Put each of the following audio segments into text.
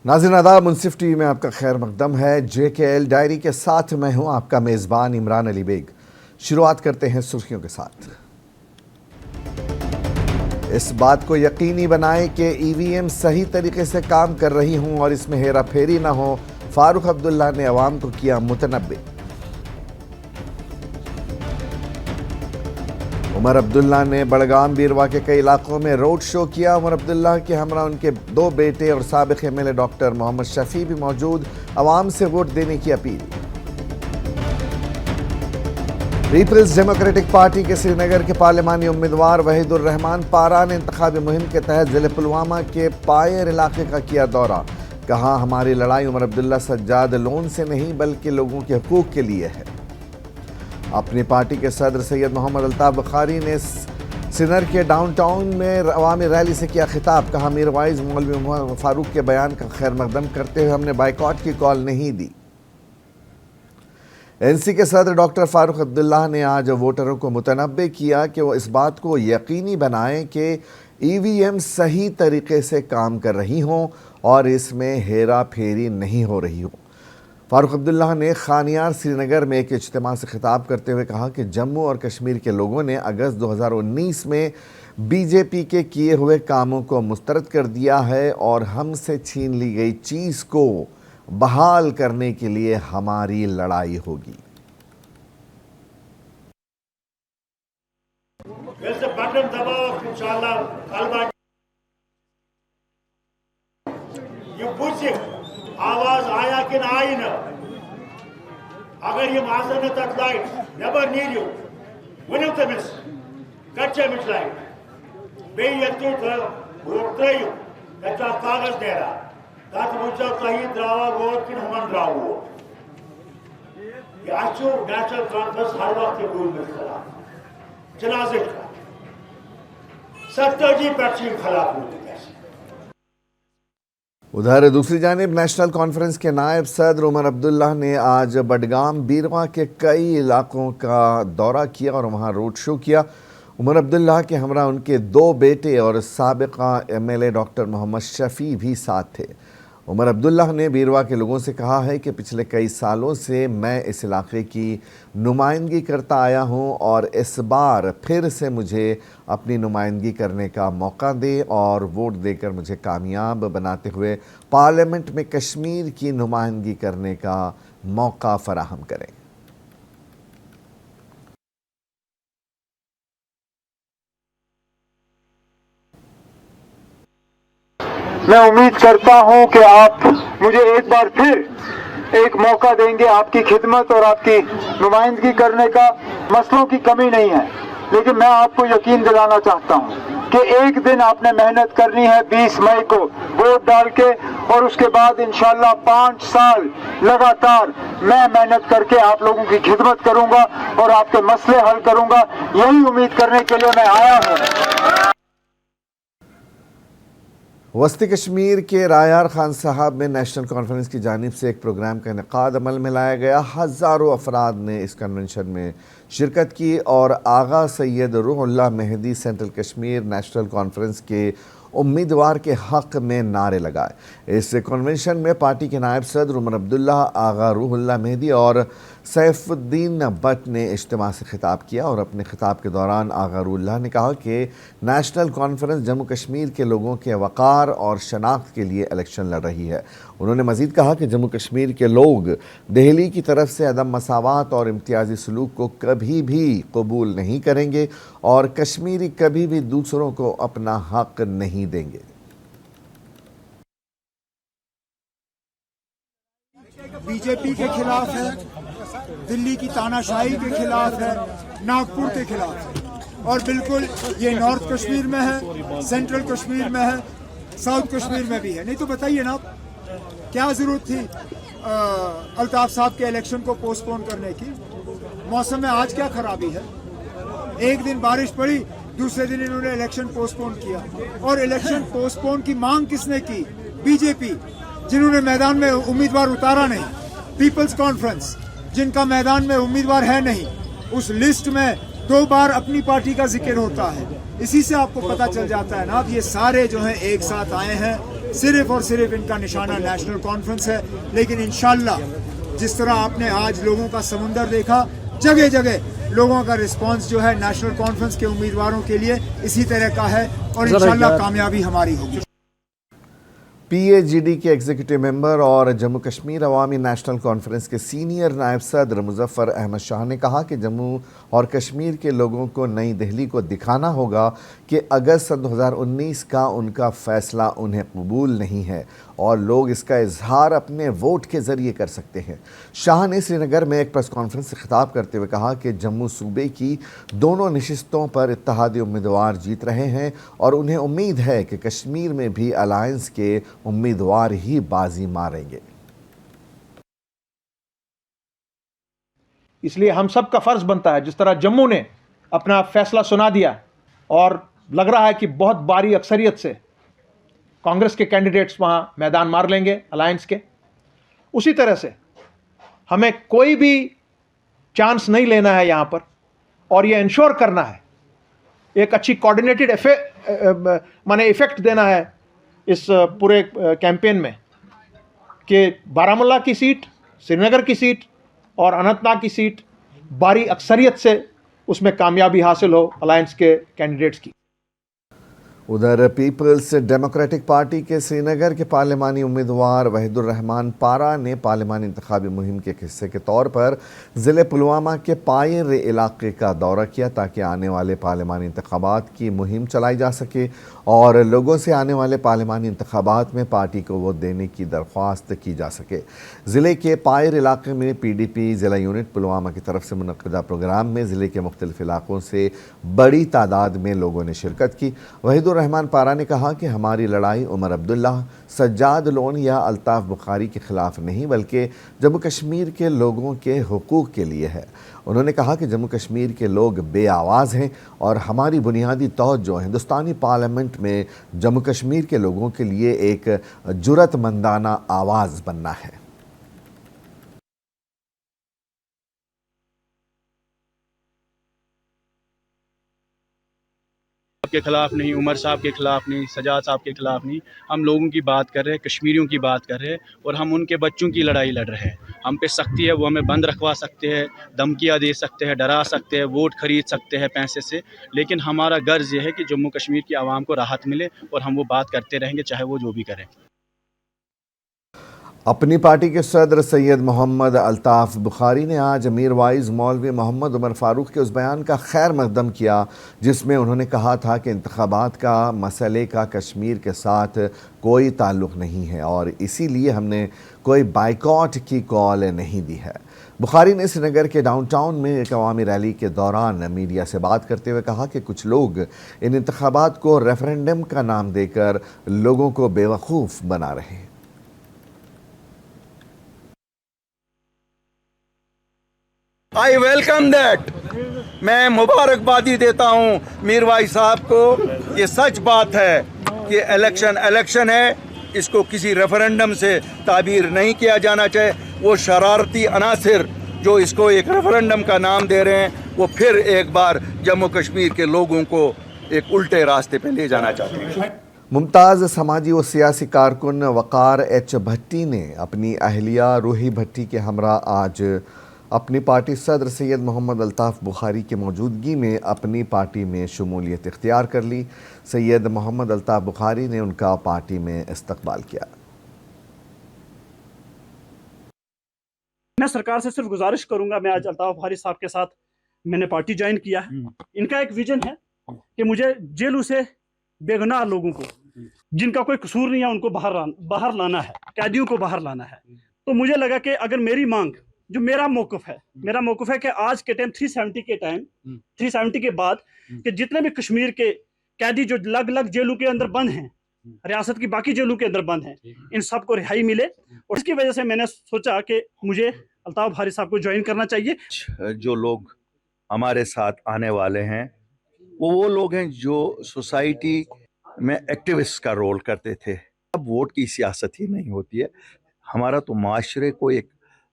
नाज़रीन आदाब, मुंसिफ टीवी में आपका खैर मकदम है। JKL डायरी के साथ मैं हूं आपका मेज़बान इमरान अली बेग। शुरुआत करते हैं सुर्खियों के साथ। इस बात को यकीनी बनाएं कि EVM सही तरीके से काम कर रही हूं और इसमें हेरा फेरी ना हो, फारूक अब्दुल्ला ने अवाम को किया मुतनब्बे। उमर अब्दुल्ला ने बड़गाम बीरवा के कई इलाकों में रोड शो किया। उमर अब्दुल्ला के हमरा उनके 2 बेटे और साबिक MLA डॉक्टर मोहम्मद शफी भी मौजूद। अवाम से वोट देने की अपील। पीपल्स डेमोक्रेटिक पार्टी के श्रीनगर के पार्लिमानी उम्मीदवार वहीदुर रहमान पारा ने इंतखाबी मुहिम के तहत जिले पुलवामा के पायर इलाके का किया दौरा। कहा, हमारी लड़ाई उमर अब्दुल्ला सज्जाद लोन से नहीं बल्कि लोगों के हकूक के लिए है। अपनी पार्टी के सदर सैयद मोहम्मद अल्ताफ बुखारी ने सिनर के डाउनटाउन में अवामी रैली से किया खिताब। कहा, मीर वाइज मौलवी फारूक के बयान का खैर मकदम करते हुए हमने बाइकआउट की कॉल नहीं दी। NC के सदर डॉक्टर फारूक अब्दुल्ला ने आज वोटरों को मुतनब्बे किया कि वो इस बात को यकीनी बनाएं कि EVM सही तरीके से काम कर रही हों और इसमें हेरा फेरी नहीं हो रही हो। फारूक अब्दुल्ला ने खानियार श्रीनगर में एक इज्तिमा से खिताब करते हुए कहा कि जम्मू और कश्मीर के लोगों ने अगस्त 2019 में BJP के किए हुए कामों को मुस्तरद कर दिया है और हमसे छीन ली गई चीज़ को बहाल करने के लिए हमारी लड़ाई होगी। आवाज आया कि ना आई ना, अगर ये माजन तक लाइट नबर नीरियो वनो तमिस कच्चे मिस लाइट बे यत्तु वोट त्रयो तथा कागज देरा तात मुझे कहीं द्रावा वोट कि हमन द्रावो ये आचो नेशनल कॉन्फ्रेंस हर वक्त रूल में खड़ा जनाजे का 70% खिलाफ होते। उधर दूसरी जानिब नेशनल कॉन्फ्रेंस के नायब सदर उमर अब्दुल्ला ने आज बडगाम बीरवा के कई इलाकों का दौरा किया और वहां रोड शो किया। उमर अब्दुल्ला के हमरा उनके 2 बेटे और साबिका MLA डॉक्टर मोहम्मद शफी भी साथ थे। उमर अब्दुल्ला ने बीरवा के लोगों से कहा है कि पिछले कई सालों से मैं इस इलाके की नुमाइंदगी करता आया हूं और इस बार फिर से मुझे अपनी नुमाइंदगी करने का मौका दें और वोट देकर मुझे कामयाब बनाते हुए पार्लियामेंट में कश्मीर की नुमाइंदगी करने का मौका फराहम करें। मैं उम्मीद करता हूं कि आप मुझे एक बार फिर एक मौका देंगे। आपकी खिदमत और आपकी नुमाइंदगी करने का मसलों की कमी नहीं है, लेकिन मैं आपको यकीन दिलाना चाहता हूं कि एक दिन आपने मेहनत करनी है 20 मई को वोट डाल के, और उसके बाद इंशाल्लाह 5 साल लगातार मैं मेहनत करके आप लोगों की खिदमत करूंगा और आपके मसले हल करूंगा। यही उम्मीद करने के लिए मैं आया हूं। वस्ती कश्मीर के रायार खान साहब में नेशनल कॉन्फ्रेंस की जानिब से एक प्रोग्राम का इनेकाद अमल में लाया गया। हज़ारों अफराद ने इस कन्वेंशन में शिरकत की और Aga Syed Ruhullah Mehdi central Kashmir national conference के उम्मीदवार के हक़ में नारे लगाए। इस कन्वेंशन में पार्टी के नायब सदर उमर अब्दुल्ला, आगा रूहुल्लाह मेहदी और सैफुद्दीन भट्ट ने इज्तिमा से खिताब किया और अपने खिताब के दौरान आगा रूहुल्लाह ने कहा कि नेशनल कॉन्फ्रेंस जम्मू कश्मीर के लोगों के वक़ार और शनाख्त के लिए इलेक्शन लड़ रही है। उन्होंने मज़ीद कहा कि जम्मू कश्मीर के लोग दिल्ली की तरफ से अदम मसावात और इम्तियाजी सलूक को कभी भी कबूल नहीं करेंगे और कश्मीरी कभी भी दूसरों को अपना हक नहीं देंगे। बीजेपी के खिलाफ है, दिल्ली की तानाशाही के खिलाफ है, नागपुर के खिलाफ है, और बिल्कुल ये नॉर्थ कश्मीर में है, सेंट्रल कश्मीर में है, साउथ कश्मीर में भी है। नहीं तो बताइए ना, क्या जरूरत थी अल्ताफ साहब के इलेक्शन को पोस्टपोन करने की? मौसम में आज क्या खराबी है? एक दिन बारिश पड़ी, दूसरे दिन इन्होंने इलेक्शन पोस्टपोन किया। और इलेक्शन पोस्टपोन की मांग किसने की? बीजेपी, जिन्होंने मैदान में उम्मीदवार उतारा नहीं। पीपल्स कॉन्फ्रेंस, जिनका मैदान में उम्मीदवार है नहीं, उस लिस्ट में 2 बार अपनी पार्टी का जिक्र होता है। इसी से आपको पता चल जाता है ना, अब ये सारे जो हैं एक साथ आए हैं सिर्फ और सिर्फ इनका निशाना नेशनल कॉन्फ्रेंस है। लेकिन इंशाल्लाह जिस तरह आपने आज लोगों का समुंदर देखा, जगह जगह लोगों का रिस्पांस जो है नेशनल कॉन्फ्रेंस के उम्मीदवारों के लिए इसी तरह का है और इंशाल्लाह कामयाबी हमारी होगी। PAGD के एग्जीक्यूटिव मेंबर और जम्मू कश्मीर अवामी नेशनल कॉन्फ्रेंस के सीनियर नायब सदर मुजफ्फर अहमद शाह ने कहा कि जम्मू और कश्मीर के लोगों को नई दिल्ली को दिखाना होगा कि अगस्त सन 2019 का उनका फैसला उन्हें कबूल नहीं है और लोग इसका इजहार अपने वोट के ज़रिए कर सकते हैं। शाह ने श्रीनगर में एक प्रेस कॉन्फ्रेंस से खिताब करते हुए कहा कि जम्मू सूबे की दोनों नशिस्तों पर इत्तेहादी उम्मीदवार जीत रहे हैं और उन्हें उम्मीद है कि कश्मीर में भी अलायंस के उम्मीदवार ही बाजी मारेंगे। इसलिए हम सब का फर्ज बनता है, जिस तरह जम्मू ने अपना फैसला सुना दिया और लग रहा है कि बहुत भारी अक्सरियत से कांग्रेस के कैंडिडेट्स वहां मैदान मार लेंगे अलायंस के, उसी तरह से हमें कोई भी चांस नहीं लेना है यहां पर और यह इंश्योर करना है, एक अच्छी कोऑर्डिनेटेड इफेक्ट देना है इस पूरे कैंपेन में कि बारामूला की सीट, श्रीनगर की सीट और अनंतनाग की सीट भारी अक्सरियत से उसमें कामयाबी हासिल हो अलायंस के कैंडिडेट्स की। उधर पीपल्स डेमोक्रेटिक पार्टी के श्रीनगर के पार्लिमानी उम्मीदवार वहीदुर रहमान पारा ने पार्लिमानी इंतखाबी मुहिम के हिस्से के तौर पर ज़िले पुलवामा के पायर इलाके का दौरा किया ताकि आने वाले पार्लिमानी इंतखाबात की मुहिम चलाई जा सके और लोगों से आने वाले पार्लिमानी इंतखाबात में पार्टी को वोट देने की दरख्वास्त की जा सके। ज़िले के पायर इलाके में PDP ज़िला यूनिट पुलवामा की तरफ से मुनक़्क़दा प्रोग्राम में ज़िले के मुख्तलिफ़ इलाक़ों से बड़ी तादाद में लोगों ने शिरकत की। वहीदुर रहमान पारा ने कहा कि हमारी लड़ाई उमर अब्दुल्ला, सज्जाद लोन या अल्ताफ़ बुखारी के ख़िलाफ़ नहीं बल्कि जम्मू कश्मीर के लोगों के हुकूक़ के लिए है। उन्होंने कहा कि जम्मू कश्मीर के लोग बेआवाज़ हैं और हमारी बुनियादी तवज्जो हिंदुस्तानी पार्लियामेंट में जम्मू कश्मीर के लोगों के लिए एक जुर्रतमंदाना आवाज़ बनना है। के खिलाफ नहीं, उमर साहब के खिलाफ नहीं, सजाद साहब के खिलाफ नहीं, हम लोगों की बात कर रहे हैं, कश्मीरियों की बात कर रहे हैं और हम उनके बच्चों की लड़ाई लड़ रहे हैं। हम पे सख्ती है, वो हमें बंद रखवा सकते हैं, धमकियाँ दे सकते हैं, डरा सकते हैं, वोट खरीद सकते हैं पैसे से, लेकिन हमारा गर्ज ये है कि जम्मू कश्मीर की आवाम को राहत मिले और हम वो बात करते रहेंगे चाहे वो जो भी करें। अपनी पार्टी के सदर सैयद मोहम्मद अल्ताफ़ बुखारी ने आज अमीर वाइज मौलवी मोहम्मद उमर फ़ारूक के उस बयान का खैर मकदम किया जिसमें उन्होंने कहा था कि इंतखाबात का मसले का कश्मीर के साथ कोई ताल्लुक़ नहीं है और इसीलिए हमने कोई बाइकॉट की कॉल नहीं दी है। बुखारी ने श्रीनगर के डाउनटाउन में एक अवामी रैली के दौरान मीडिया से बात करते हुए कहा कि कुछ लोग इन इंतखाबात को रेफरेंडम का नाम देकर लोगों को बेवकूफ़ बना रहे हैं। I welcome that. मैं मुबारकबादी देता हूँ मीरवाई साहब को। ये सच बात है कि इलेक्शन है, इसको किसी रेफरेंडम से ताबीर नहीं किया जाना चाहिए। वो शरारती अनासिर जो इसको एक रेफरेंडम का नाम दे रहे हैं वो फिर एक बार जम्मू कश्मीर के लोगों को एक उल्टे रास्ते पे ले जाना चाहते हैं। मुमताज़ समाजी व सियासी कारकुन वक़ार H भट्टी ने अपनी अहलिया रूही भट्टी के हमरा आज अपनी पार्टी सदर सैयद मोहम्मद अल्ताफ़ बुखारी की मौजूदगी में अपनी पार्टी में शमूलियत इख्तियार कर ली। सैयद मोहम्मद अल्ताफ़ बुखारी ने उनका पार्टी में इस्तकबाल किया। मैं सरकार से सिर्फ गुजारिश करूंगा, मैं आज अल्ताफ़ बुखारी साहब के साथ मैंने पार्टी ज्वाइन किया है। इनका एक विजन है कि मुझे जेलों से बेगुनाह लोगों को जिनका कोई कसूर नहीं है उनको बाहर लाना है, कैदियों को बाहर लाना है। तो मुझे लगा कि अगर मेरी मांग, जो मेरा मौक़िफ़ है कि आज के टाइम 370 के बाद कि जितने भी कश्मीर के कैदी जो अलग जेलों के अंदर बंद हैं, रियासत की बाकी जेलों के अंदर बंद हैं, इन सब को रिहाई मिले। और इसकी वजह से मैंने सोचा कि मुझे अल्ताफ़ बुखारी साहब को ज्वाइन करना चाहिए। जो लोग हमारे साथ आने वाले हैं वो लोग हैं जो सोसाइटी में एक्टिविस्ट का रोल करते थे। अब वोट की सियासत ही नहीं होती है। हमारा तो माशरे को एक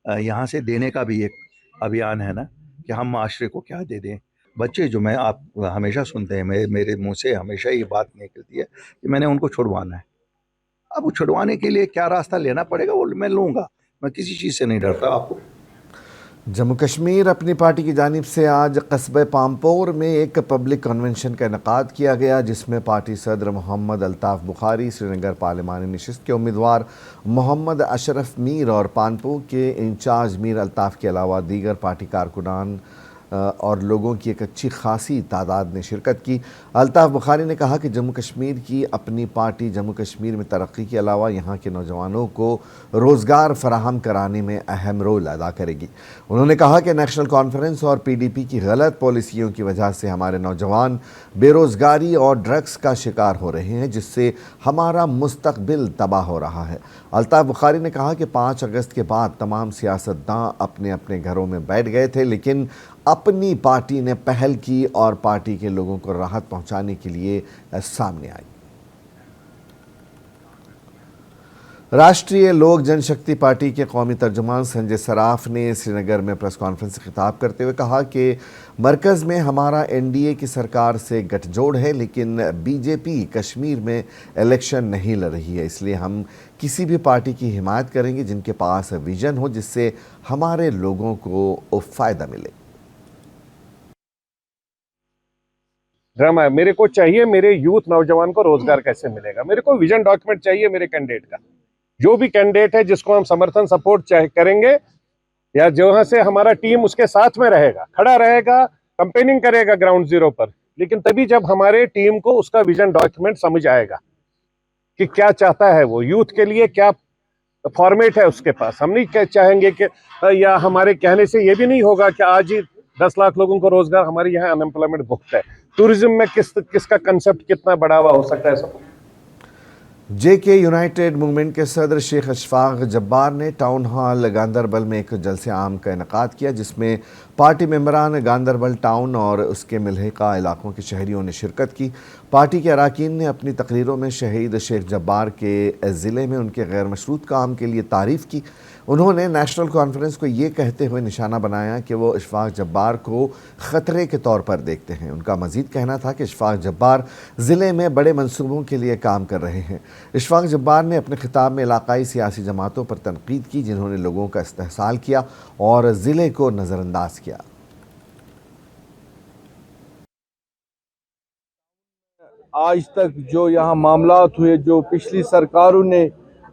यहाँ से देने का भी एक अभियान है ना कि हम माशरे को क्या दे दें। बच्चे जो मैं आप हमेशा सुनते हैं, मेरे मुंह से हमेशा ये बात निकलती है कि मैंने उनको छुड़वाना है। अब वो छुड़वाने के लिए क्या रास्ता लेना पड़ेगा वो मैं लूँगा, मैं किसी चीज़ से नहीं डरता। आपको जम्मू कश्मीर अपनी पार्टी की जानिब से आज कस्बे पामपोर में एक पब्लिक कन्वेंशन का इनेकाद किया गया, जिसमें पार्टी सदर मोहम्मद अल्ताफ़ बुखारी, श्रीनगर पार्लिमानी नशिस्त के उम्मीदवार मोहम्मद अशरफ मीर और पानपू के इंचार्ज मीर अल्ताफ़ के अलावा दीगर पार्टी कारकुनान और लोगों की एक अच्छी खासी तादाद ने शिरकत की। अल्ताफ़ बुखारी ने कहा कि जम्मू कश्मीर की अपनी पार्टी जम्मू कश्मीर में तरक्की के अलावा यहाँ के नौजवानों को रोज़गार फराहम कराने में अहम रोल अदा करेगी। उन्होंने कहा कि नेशनल कॉन्फ्रेंस और PDP की गलत पॉलिसियों की वजह से हमारे नौजवान बेरोज़गारी और ड्रग्स का शिकार हो रहे हैं, जिससे हमारा मुस्तकबिल तबाह हो रहा है। अल्ताफ़ बुखारी ने कहा कि 5 अगस्त के बाद तमाम सियासतदान अपने अपने घरों में बैठ गए थे, लेकिन अपनी पार्टी ने पहल की और पार्टी के लोगों को राहत पहुंचाने के लिए सामने आई। राष्ट्रीय लोक जनशक्ति पार्टी के कौमी तर्जुमान संजय सराफ ने श्रीनगर में प्रेस कॉन्फ्रेंस से खिताब करते हुए कहा कि मरकज़ में हमारा NDA की सरकार से गठजोड़ है, लेकिन BJP कश्मीर में इलेक्शन नहीं लड़ रही है, इसलिए हम किसी भी पार्टी की हिमायत करेंगे जिनके पास विजन हो, जिससे हमारे लोगों को फ़ायदा मिले। ड्रामा है, मेरे को चाहिए मेरे यूथ नौजवान को रोजगार कैसे मिलेगा, मेरे को विजन डॉक्यूमेंट चाहिए मेरे कैंडिडेट का। जो भी कैंडिडेट है जिसको हम समर्थन सपोर्ट करेंगे या जहां से हमारा टीम उसके साथ में रहेगा, खड़ा रहेगा, कंपेनिंग करेगा ग्राउंड जीरो पर, लेकिन तभी जब हमारे टीम को उसका विजन डॉक्यूमेंट समझ आएगा कि क्या चाहता है वो, यूथ के लिए क्या फॉर्मेट है उसके पास। हम नहीं चाहेंगे कि या हमारे कहने से ये भी नहीं होगा कि आज ही 10 लाख लोगों को रोजगार, हमारे यहाँ अनएम्प्लॉयमेंट बहुत है। टूरिज्म में किसका कंसेप्ट कितना बढ़ावा हो सकता है सब। JK यूनाइटेड मूवमेंट के सदर शेख अशफाक जब्बार ने टाउन हॉल गांदरबल में एक जलसे आम का इनेकाद किया, जिसमें पार्टी मेंबरान गांदरबल टाउन और उसके मिलहिका इलाकों के शहरियों ने शिरकत की। पार्टी के अरकान ने अपनी तकरीरों में शहीद शेख जब्बार के ज़िले में उनके गैर मशरूत काम के लिए तारीफ़ की। उन्होंने नेशनल कॉन्फ्रेंस को ये कहते हुए निशाना बनाया कि वो इशफाक जब्बार को ख़तरे के तौर पर देखते हैं। उनका मज़ीद कहना था कि इशफाक जब्बार ज़िले में बड़े मंसूबों के लिए काम कर रहे हैं। इशफाक जब्बार ने अपने खिताब में इलाकाई सियासी जमातों पर तनकीद की, जिन्होंने लोगों का इस्तेहसाल किया और ज़िले को नज़रअंदाज किया। आज तक जो यहाँ मामलात हुए, जो पिछली सरकारों ने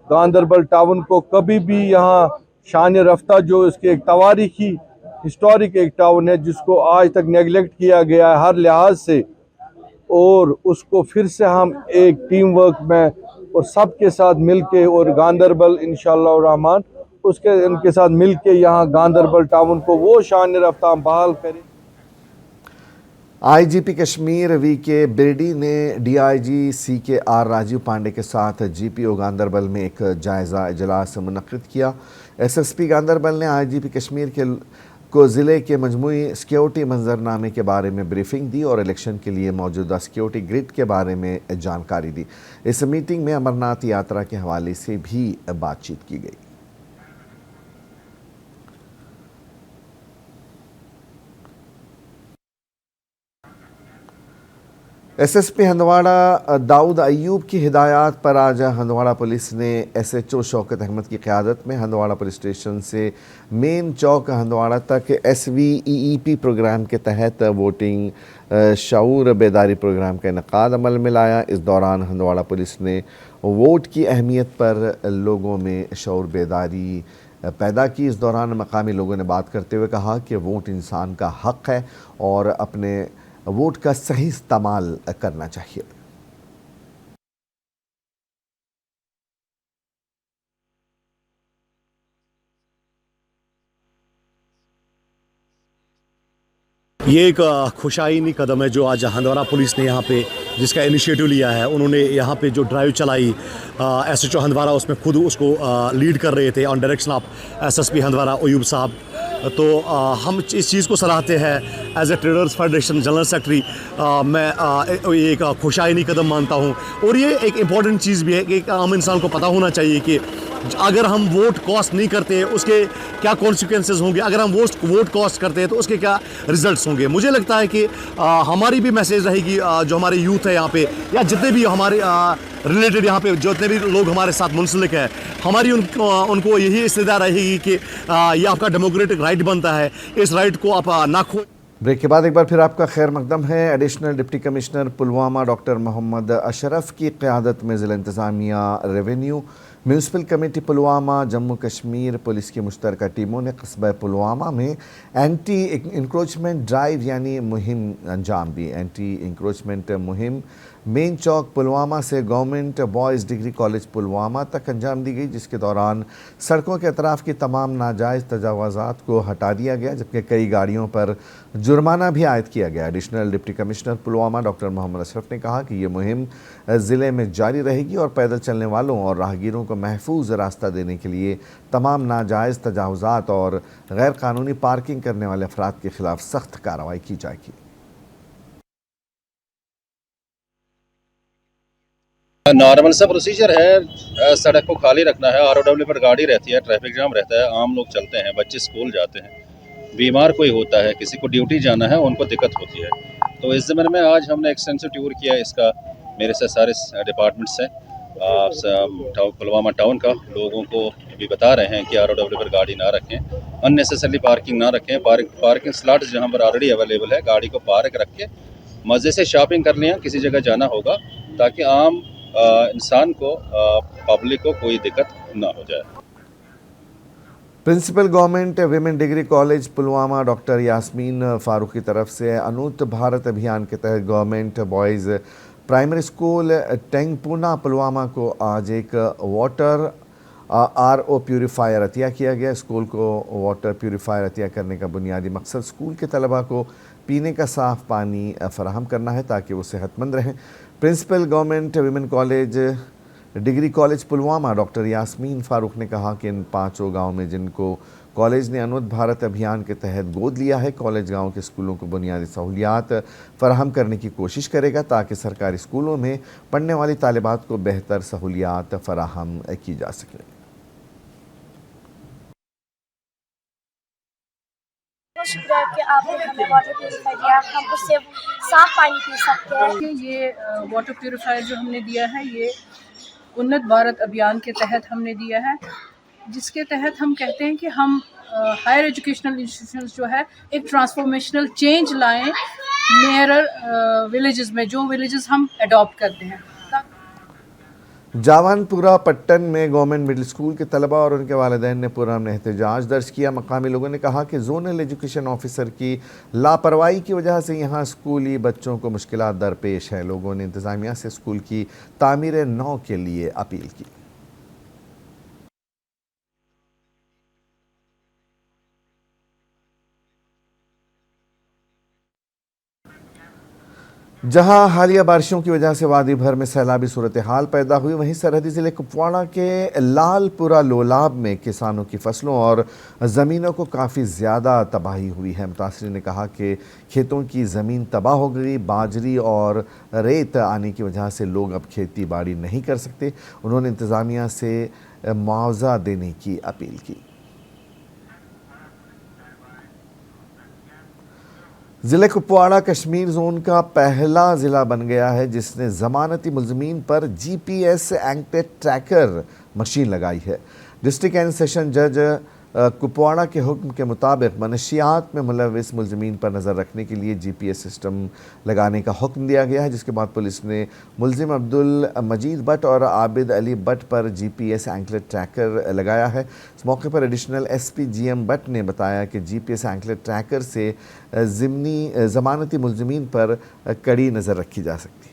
गांदरबल टाउन को कभी भी यहाँ शान रफ्ता, जो इसके एक तवारीखी हिस्टोरिक एक टाउन है जिसको आज तक नेगलेक्ट किया गया है हर लिहाज से, और उसको फिर से हम एक टीम वर्क में और सबके साथ मिलके और गांदरबल इंशाअल्लाह रहमान उनके साथ मिलके यहाँ गांदरबल टाउन को वो शान रफ्ता हम बहाल करें। IGP कश्मीर VK बिरडी ने DIG CKR राजीव पांडे के साथ GPO गांदरबल में एक जायज़ा इजलास मुनक़िद किया। SSP गांदरबल ने IGP कश्मीर को ज़िले के मजमूई सिक्योरिटी मंजरनामे के बारे में ब्रीफिंग दी और इलेक्शन के लिए मौजूदा सिक्योरिटी ग्रिड के बारे में जानकारी दी। इस मीटिंग में अमरनाथ यात्रा के हवाले से भी बातचीत की गई। SSP हंदवाड़ा दाऊद अयूब की हिदायत पर आज हंदवाड़ा पुलिस ने SHO शौकत अहमद की क़यादत में हंदवाड़ा पुलिस स्टेशन से मेन चौक हंदवाड़ा तक SVEEP प्रोग्राम के तहत वोटिंग शऊर बेदारी प्रोग्राम का इनेकाद अमल में लाया। इस दौरान हंदवाड़ा पुलिस ने वोट की अहमियत पर लोगों में शऊर बेदारी पैदा की। इस दौरान मकामी लोगों ने बात करते हुए कहा कि वोट इंसान का हक़ है और अपने वोट का सही इस्तेमाल करना चाहिए। ये एक खुशाइनी कदम है जो आज हंदवाड़ा पुलिस ने यहाँ पे जिसका इनिशिएटिव लिया है। उन्होंने यहाँ पे जो ड्राइव चलाई SHO हंदवाड़ा उसमें खुद उसको लीड कर रहे थे on direction of SSP Handwara Ayub sahab. तो हम इस चीज़ को सराहते हैं as a traders federation general secretary. मैं एक खुशाइनी कदम मानता हूँ और ये एक इम्पॉर्टेंट चीज़ भी है कि एक आम इंसान को पता होना चाहिए कि अगर हम वोट कॉस्ट नहीं करते उसके क्या कॉन्सिक्वेंसेस होंगे, अगर हम वोट कॉस्ट करते हैं तो उसके क्या रिजल्ट्स होंगे। मुझे लगता है कि हमारी भी मैसेज रहेगी जो हमारे यूथ है यहाँ पे या जितने भी हमारे रिलेटेड यहाँ पे जितने भी लोग हमारे साथ मुंसलिक है, हमारी उनको यही इस्तदा रहेगी कि ये आपका डेमोक्रेटिक राइट बनता है, इस राइट को आप ना खो। ब्रेक के बाद एक बार फिर आपका खैर मकदम है। Additional deputy commissioner Pulwama doctor Mohammad Ashraf की क़यादत में ज़िला इंतज़ामिया, revenue, municipal committee Pulwama, Jammu Kashmir police की मुश्तरका टीमों ने कस्बा पुलवामा में एंटी इंक्रोचमेंट ड्राइव यानी मुहिम अंजाम दी। एंटी इंक्रोचमेंट मुहिम मेन चौक पुलवामा से government boys degree college Pulwama तक अंजाम दी गई, जिसके दौरान सड़कों के अतराफ़ की तमाम नाजायज़ तजावज़ात को हटा दिया गया, जबकि कई गाड़ियों पर जुर्माना भी आयद किया गया। Additional deputy commissioner Pulwama doctor Mohammad Ashraf ने कहा कि ये मुहिम ज़िले में जारी रहेगी और पैदल चलने वालों और राहगीरों को महफूज रास्ता देने के लिए तमाम नाजायज़ तजावज़ात और गैर कानूनी पार्किंग करने वाले अफराद के खिलाफ सख्त कार्रवाई की जाएगी। नॉर्मल सा प्रोसीजर है, सड़क को खाली रखना है, ROW पर गाड़ी रहती है, ट्रैफिक जाम रहता है, आम लोग चलते हैं, बच्चे स्कूल जाते हैं, बीमार कोई होता है, किसी को ड्यूटी जाना है, उनको दिक्कत होती है। तो इस ज़मीन में आज हमने एक्सटेंसिव टूर किया इसका, मेरे से सारे डिपार्टमेंट्स हैं, पुलवामा टाउन का, लोगों को भी बता रहे हैं कि ROW पर गाड़ी ना रखें, अननेसेसरली पार्किंग ना रखें, पार्किंग स्लॉट्स जहाँ पर ऑलरेडी अवेलेबल है, गाड़ी को पार्क रख के मज़े से शॉपिंग कर लिया, किसी जगह जाना होगा ताकि आम इंसान को, पब्लिक को कोई दिक्कत ना हो जाए। Principal government women degree college Pulwama doctor Yasmeen Farooq की तरफ से अनूत भारत अभियान के तहत government boys primary school Tengpona Pulwama को आज एक वाटर RO प्यूरीफायर अतिया किया गया। स्कूल को वाटर प्यूरीफायर अतिया करने का बुनियादी मकसद स्कूल के तलबा को पीने का साफ़ पानी फराहम करना है ताकि वो सेहतमंद रहें। Principal government women college degree college Pulwama doctor Yasmeen Farooq ने कहा कि इन 5 गाँव में जिनको कॉलेज ने अनूत भारत अभियान के तहत गोद लिया है, कॉलेज गांव के स्कूलों को बुनियादी सहूलियात फराहम करने की कोशिश करेगा ताकि सरकारी स्कूलों में पढ़ने वाली तालिबात को बेहतर सहूलियात फराहम की जा सके। शुक्रिया कि आपने हमें वाटर प्यूरीफायर दिया, हम उससे साफ पानी पी सकते हैं। ये वाटर प्यूरीफायर जो हमने दिया है ये उन्नत भारत अभियान के तहत हमने दिया है, जिसके तहत हम कहते हैं कि हम हायर एजुकेशनल इंस्टीट्यूशंस जो है एक ट्रांसफॉर्मेशनल चेंज लाएं नियरर विलेजेस में, जो विलेजेस हम अडॉप्ट करते हैं। जावानपुरा पट्टन में गवर्नमेंट मिडिल स्कूल के तलबा और उनके वालिदैन ने पुरअमन एहतजाज दर्ज किया। मकामी लोगों ने कहा कि जोनल एजुकेशन ऑफिसर की लापरवाही की वजह से यहाँ स्कूली बच्चों को मुश्किलात दरपेश है। लोगों ने इंतज़ामिया से स्कूल की तामीर नौ के लिए अपील की। जहां हालिया बारिशों की वजह से वादी भर में सैलाबी सूरत हाल पैदा हुई, वहीं सरहदी ज़िले कुपवाड़ा के लालपुरा लोलाब में किसानों की फसलों और ज़मीनों को काफ़ी ज़्यादा तबाही हुई है। मुतासिरीन ने कहा कि खेतों की ज़मीन तबाह हो गई, बाजरी और रेत आने की वजह से लोग अब खेती बाड़ी नहीं कर सकते। उन्होंने इंतज़ामिया से मुआवजा देने की अपील की। ज़िले कुपवाड़ा कश्मीर जोन का पहला ज़िला बन गया है जिसने ज़मानती मुल्ज़मीन पर GPS एंटी ट्रैकर मशीन लगाई है। डिस्ट्रिक्ट एंड सेशन जज कुपवाड़ा के हुक्म के मुताबिक मनशियात में मुलविस मुल्ज़मीन पर नज़र रखने के लिए GPS सिस्टम लगाने का हुक्म दिया गया है, जिसके बाद पुलिस ने मुल्ज़िम अब्दुल मजीद बट और आबिद अली बट पर GPS एंकलेट ट्रैकर लगाया है। इस मौके पर एडिशनल SP GM बट ने बताया कि GPS एंकलेट ट्रैकर से ज़मानती मुल्ज़मीन पर कड़ी नज़र रखी जा सकती है।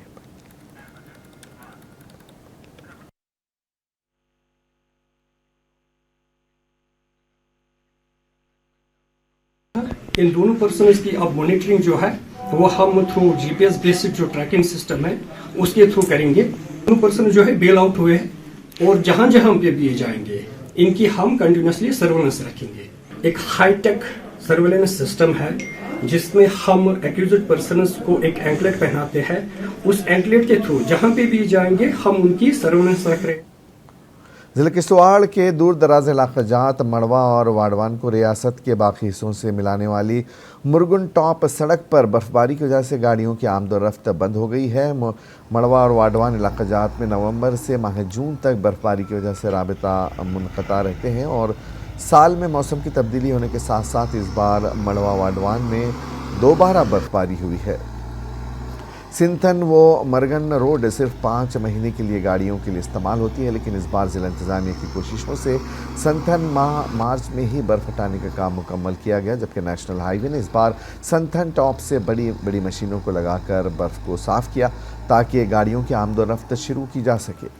इन दोनों पर्सनस की अब मॉनिटरिंग जो है वो हम थ्रू GPS बेस्ड जो ट्रैकिंग सिस्टम है उसके थ्रू करेंगे। दोनों पर्सन जो है बेल आउट हुए हैं और जहां जहां पे भी जाएंगे इनकी हम कंटिन्यूसली सर्वेलेंस रखेंगे। एक हाईटेक सर्वेलेंस सिस्टम है जिसमें हम एक्यूज्ड पर्सनस को एक एंकलेट पहनाते हैं। उस एंकलेट के थ्रू जहां पे भी जाएंगे हम उनकी सर्वेलेंस रख रहे हैं। ज़िले किश्तवाड़ के दूर दराज इलाका जात मड़वा और वाडवान को रियासत के बाकी हिस्सों से मिलाने वाली मुरगुन टॉप सड़क पर बर्फबारी की वजह से गाड़ियों की आमदोरफ्त बंद हो गई है। मड़वा और वाडवान इलाका जात में नवंबर से माह जून तक बर्फबारी की वजह से राबिता मुनक़ता रहते हैं और साल में मौसम की तब्दीली होने के साथ साथ इस बार मड़वा वाडवान में दोबारा बर्फबारी हुई है। सिंथन व मरगन रोड सिर्फ 5 महीने के लिए गाड़ियों के लिए इस्तेमाल होती है, लेकिन इस बार जिला इंतजामिया की कोशिशों से संथन मार्च में ही बर्फ हटाने का काम मुकम्मल किया गया, जबकि नेशनल हाईवे ने इस बार संथन टॉप से बड़ी बड़ी मशीनों को लगाकर बर्फ को साफ किया ताकि गाड़ियों की आमदोरफ्त शुरू की जा सके।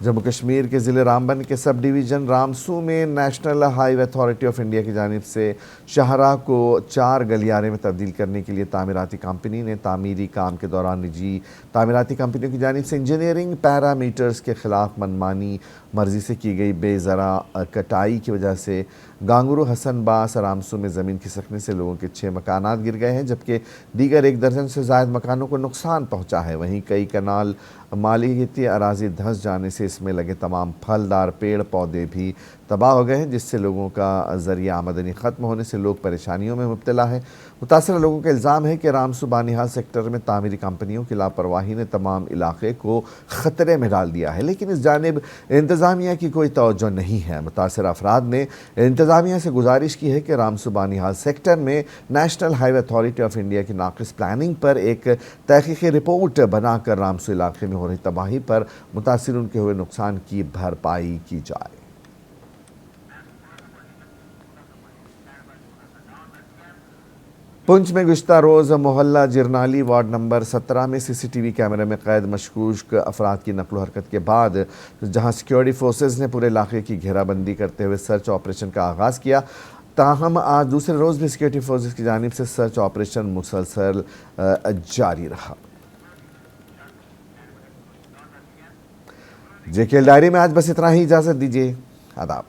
जम्मू कश्मीर के ज़िले रामबन के सब डिवीज़न रामसू में national highway authority of India की जानिब से शाहराह को 4 गलियारे में तब्दील करने के लिए तामीराती कंपनी ने तामीरी काम के दौरान निजी तामीराती कंपनियों की जानिब से इंजीनियरिंग पैरामीटर्स के ख़िलाफ़ मनमानी मर्जी से की गई बेज़रा कटाई की वजह से गांगुरु हसन बास रामसू में ज़मीन खिसकने से लोगों के 6 मकानात गिर गए हैं, जबकि दीगर 1 दर्जन से ज़ायद मकानों को नुकसान पहुँचा है। वहीं कई कनाल मालिकी अराजी धंस जाने से इसमें लगे तमाम फलदार पेड़ पौधे भी तबाह हो गए हैं, जिससे लोगों का ज़रिया आमदनी ख़त्म होने से लोग परेशानियों में मुब्तला है। मुतासर लोगों का इल्ज़ाम है कि रामसू बानिहाल सेक्टर में तामीरी कंपनियों की लापरवाही ने तमाम इलाके को ख़तरे में डाल दिया है, लेकिन इस जानिब इंतज़ामिया की कोई तवज्जो नहीं है। मुतासर अफराद ने इंतज़ामिया से गुजारिश की है कि रामसू बानिहाल सेक्टर में national highway authority of India की नाक़िस प्लानिंग पर एक तहक़ीक़ी रिपोर्ट बनाकर रामसू इलाके में हो रही तबाही पर मुतासिरून के हुए नुकसान की भरपाई की जाए। पुंछ में गुज़िश्ता रोज़ मोहल्ला जिरनाली वार्ड नंबर 17 में CCTV कैमरे में कैद मशकूक अफराद की नकलो हरकत के बाद जहां सिक्योरिटी फोर्सेस ने पूरे इलाके की घेराबंदी करते हुए सर्च ऑपरेशन का आगाज़ किया, ताहम आज दूसरे रोज़ भी सिक्योरिटी फोर्सेस की जानिब से सर्च ऑपरेशन मुसलसल जारी रहा। JKL डायरी में आज बस इतना ही, इजाज़त दीजिए, आदाब।